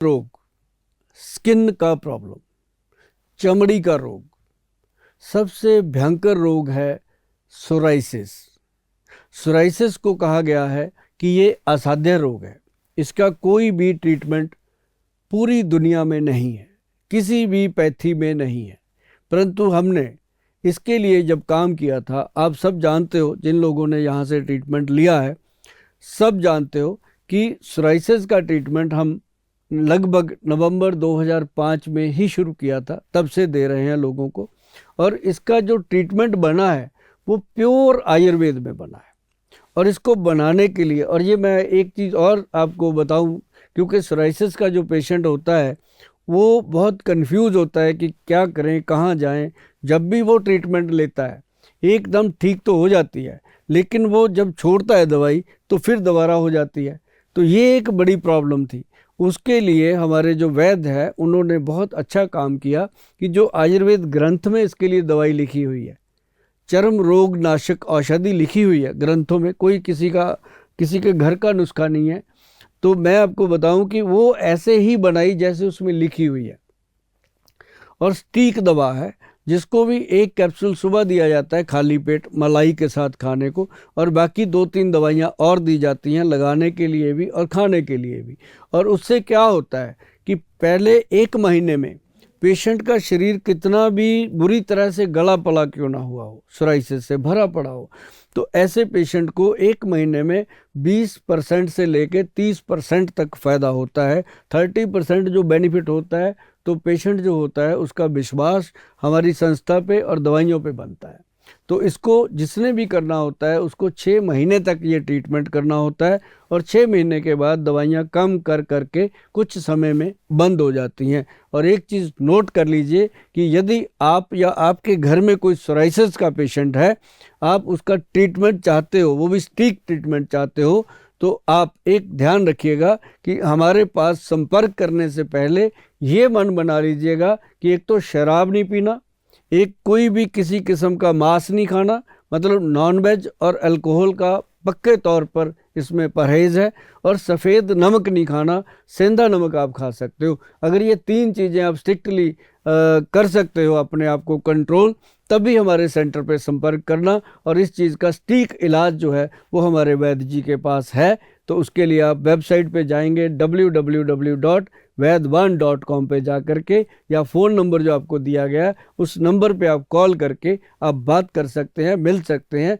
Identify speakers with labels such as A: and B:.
A: रोग, स्किन का प्रॉब्लम, चमड़ी का रोग, सबसे भयंकर रोग है सोराइसिस। सोराइसिस को कहा गया है कि ये असाध्य रोग है। इसका कोई भी ट्रीटमेंट पूरी दुनिया में नहीं है, किसी भी पैथी में नहीं है। परंतु हमने इसके लिए जब काम किया था, आप सब जानते हो, जिन लोगों ने यहाँ से ट्रीटमेंट लिया है सब जानते हो कि सोराइसिस का ट्रीटमेंट हम लगभग नवंबर 2005 में ही शुरू किया था, तब से दे रहे हैं लोगों को। और इसका जो ट्रीटमेंट बना है वो प्योर आयुर्वेद में बना है। और इसको बनाने के लिए, और ये मैं एक चीज़ और आपको बताऊं, क्योंकि सोराइसिस का जो पेशेंट होता है वो बहुत कंफ्यूज होता है कि क्या करें, कहाँ जाएं। जब भी वो ट्रीटमेंट लेता है एकदम ठीक तो हो जाती है, लेकिन वो जब छोड़ता है दवाई तो फिर दोबारा हो जाती है। तो ये एक बड़ी प्रॉब्लम थी। उसके लिए हमारे जो वैद्य है उन्होंने बहुत अच्छा काम किया कि जो आयुर्वेद ग्रंथ में इसके लिए दवाई लिखी हुई है, चर्म रोग नाशक औषधि लिखी हुई है ग्रंथों में, कोई किसी के घर का नुस्खा नहीं है। तो मैं आपको बताऊं कि वो ऐसे ही बनाई जैसे उसमें लिखी हुई है। और स्टीक दवा है, जिसको भी एक कैप्सूल सुबह दिया जाता है खाली पेट मलाई के साथ खाने को, और बाकी 2-3 दवाइयाँ और दी जाती हैं लगाने के लिए भी और खाने के लिए भी। और उससे क्या होता है कि पहले 1 महीने में पेशेंट का शरीर कितना भी बुरी तरह से गला पला क्यों ना हुआ हो, सोराइसिस से भरा पड़ा हो, तो ऐसे पेशेंट को 1 महीने में 20% से लेकर 30% तक फ़ायदा होता है। 30% जो बेनिफिट होता है, तो पेशेंट जो होता है उसका विश्वास हमारी संस्था पे और दवाइयों पे बनता है। तो इसको जिसने भी करना होता है उसको 6 महीने तक ये ट्रीटमेंट करना होता है, और 6 महीने के बाद दवाइयाँ कम कर करके कुछ समय में बंद हो जाती हैं। और एक चीज़ नोट कर लीजिए कि यदि आप या आपके घर में कोई सोराइसिस का पेशेंट है, आप उसका ट्रीटमेंट चाहते हो, वो भी स्टिक ट्रीटमेंट चाहते हो, तो आप एक ध्यान रखिएगा कि हमारे पास संपर्क करने से पहले ये मन बना लीजिएगा कि एक तो शराब नहीं पीना, एक कोई भी किसी किस्म का मांस नहीं खाना, मतलब नॉनवेज और अल्कोहल का पक्के तौर पर इसमें परहेज़ है, और सफ़ेद नमक नहीं खाना, सेंधा नमक आप खा सकते हो। अगर ये 3 चीज़ें आप स्ट्रिक्टली कर सकते हो अपने आप को कंट्रोल, तभी हमारे सेंटर पर संपर्क करना। और इस चीज़ का सटीक इलाज जो है वो हमारे वैद्य जी के पास है। तो उसके लिए आप वेबसाइट पे जाएंगे www.vaidwan.com पे जा करके, या फ़ोन नंबर जो आपको दिया गया है उस नंबर पे आप कॉल करके आप बात कर सकते हैं, मिल सकते हैं।